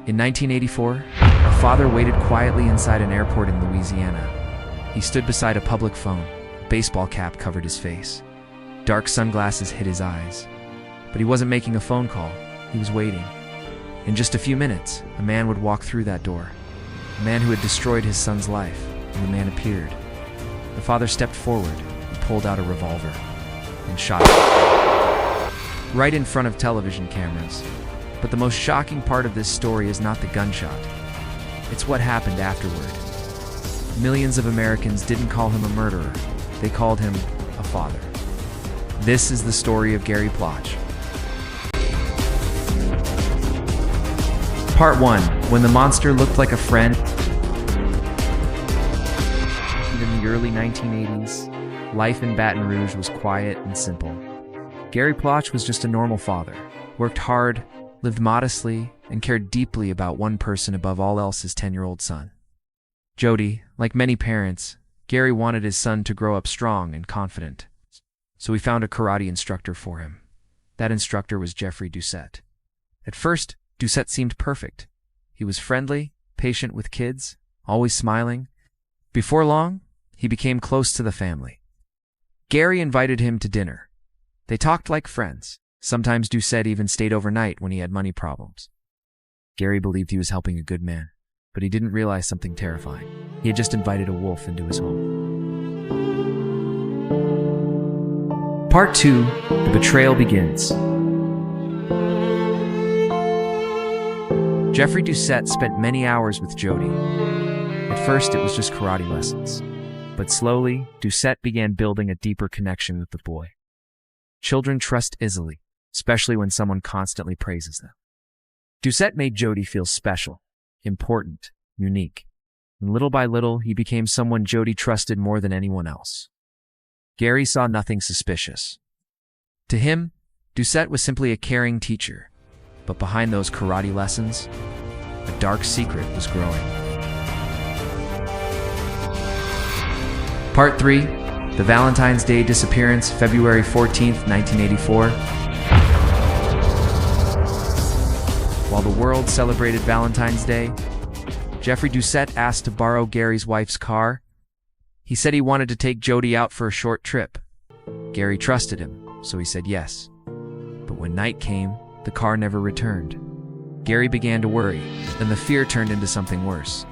In 1984, a father waited quietly inside an airport in Louisiana. He stood beside a public phone. A baseball cap covered his face. Dark sunglasses hid his eyes. But he wasn't making a phone call. He was waiting. In just a few minutes, a man would walk through that door. A man who had destroyed his son's life, and the man appeared. The father stepped forward and pulled out a revolver and shot him right in front of television cameras. But the most shocking part of this story is not the gunshot. It's what happened afterward. Millions of Americans didn't call him a murderer. They called him a father. This is the story of Gary Plauche. Part 1. When the monster looked like a friend. In the early 1980s, life in Baton Rouge was quiet and simple. Gary Plauche was just a normal father, worked hard, lived modestly, and cared deeply about one person above all else, his 10-year-old son. Jody, like many parents, Gary wanted his son to grow up strong and confident. So he found a karate instructor for him. That instructor was Gary Plauche. At first, Doucette seemed perfect. He was friendly, patient with kids, always smiling. Before long, he became close to the family. Gary invited him to dinner. They talked like friends. Sometimes Doucette even stayed overnight when he had money problems. Gary believed he was helping a good man, but he didn't realize something terrifying. He had just invited a wolf into his home. Part 2. The betrayal begins. Gary Doucette spent many hours with Jody. At first, it was just karate lessons. But slowly, Doucette began building a deeper connection with the boy. Children trust easily, especially when someone constantly praises them. Doucette made Jody feel special, important, unique. And little by little, he became someone Jody trusted more than anyone else. Gary saw nothing suspicious. To him, Doucette was simply a caring teacher. But behind those karate lessons, a dark secret was growing. Part 3. The Valentine's Day disappearance, February 14th, 1984. While the world celebrated Valentine's Day, Gary Doucette asked to borrow Gary's wife's car. He said he wanted to take Jody out for a short trip. Gary trusted him, so he said yes. But when night came, the car never returned. Gary began to worry, and the fear turned into something worse.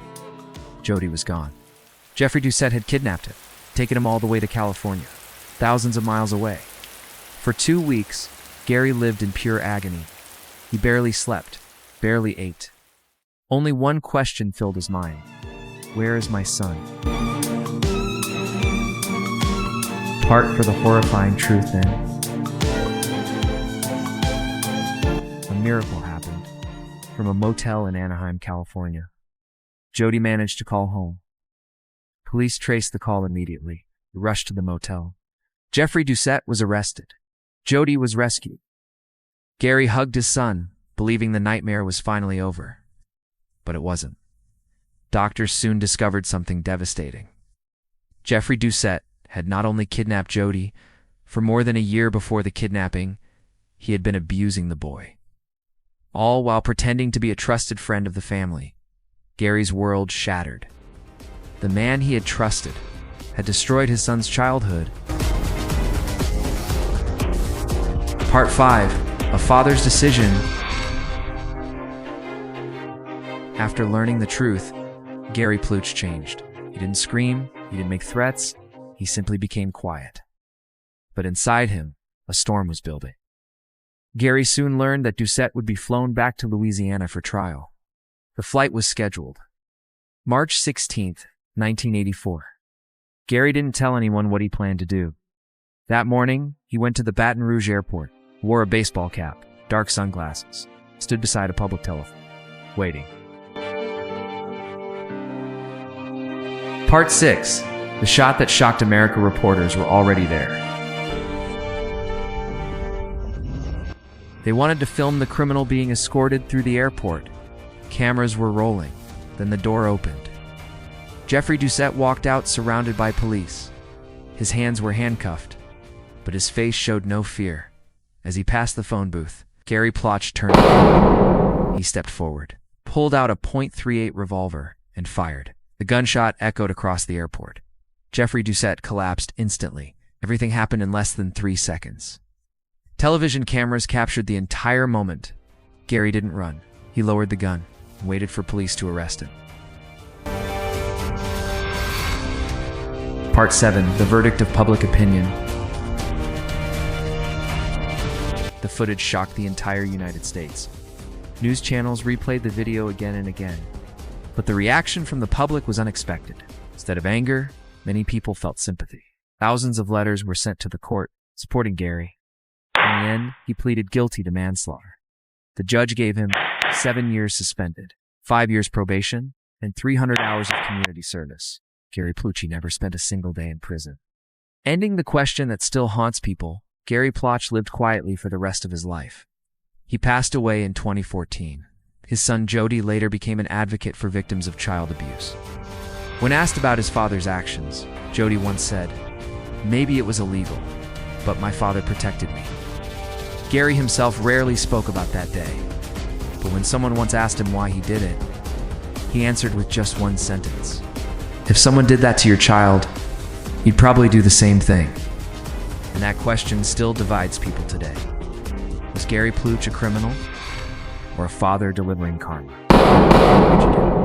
Jody was gone. Gary Doucette had kidnapped him, taken him all the way to California, thousands of miles away. For 2 weeks, Gary lived in pure agony. He barely slept, barely ate. Only one question filled his mind. Where is my son? Part for the horrifying truth then. A miracle happened. From a motel in Anaheim, California, Jody managed to call home. Police traced the call immediately, rushed to the motel. Gary Doucette was arrested. Jody was rescued. Gary hugged his son, believing the nightmare was finally over. But it wasn't. Doctors soon discovered something devastating. Gary Doucette had not only kidnapped Jody, for more than a year before the kidnapping, he had been abusing the boy. All while pretending to be a trusted friend of the family. Gary's world shattered. The man he had trusted had destroyed his son's childhood. Part 5. A Father's Decision. After learning the truth, Gary Plauche changed. He didn't scream, he didn't make threats, he simply became quiet. But inside him, a storm was building. Gary soon learned that Doucette would be flown back to Louisiana for trial. The flight was scheduled. March 16th, 1984. Gary didn't tell anyone what he planned to do. That morning, he went to the Baton Rouge airport, wore a baseball cap, dark sunglasses, stood beside a public telephone, waiting. Part 6. The shot that shocked America. Reporters were already there. They wanted to film the criminal being escorted through the airport. Cameras were rolling. Then the door opened. Gary Doucette walked out surrounded by police. His hands were handcuffed, but his face showed no fear. As he passed the phone booth, Gary Plauche turned. He stepped forward, pulled out a .38 revolver and fired. The gunshot echoed across the airport. Jeffrey Doucette collapsed instantly. Everything happened in less than 3 seconds. Television cameras captured the entire moment. Gary didn't run. He lowered the gun and waited for police to arrest him. Part 7. The Verdict of Public Opinion. The footage shocked the entire United States. News channels replayed the video again and again. But the reaction from the public was unexpected. Instead of anger, many people felt sympathy. Thousands of letters were sent to the court supporting Gary. In the end, he pleaded guilty to manslaughter. The judge gave him 7 years suspended, 5 years probation, and 300 hours of community service. Gary Plauche never spent a single day in prison. Ending the question that still haunts people, Gary Plauche lived quietly for the rest of his life. He passed away in 2014. His son Jody later became an advocate for victims of child abuse. When asked about his father's actions, Jody once said, "Maybe it was illegal, but my father protected me." Gary himself rarely spoke about that day, but when someone once asked him why he did it, he answered with just one sentence: "If someone did that to your child, you'd probably do the same thing." And that question still divides people today. Was Gary Plauche a criminal or a father delivering karma? What would you do?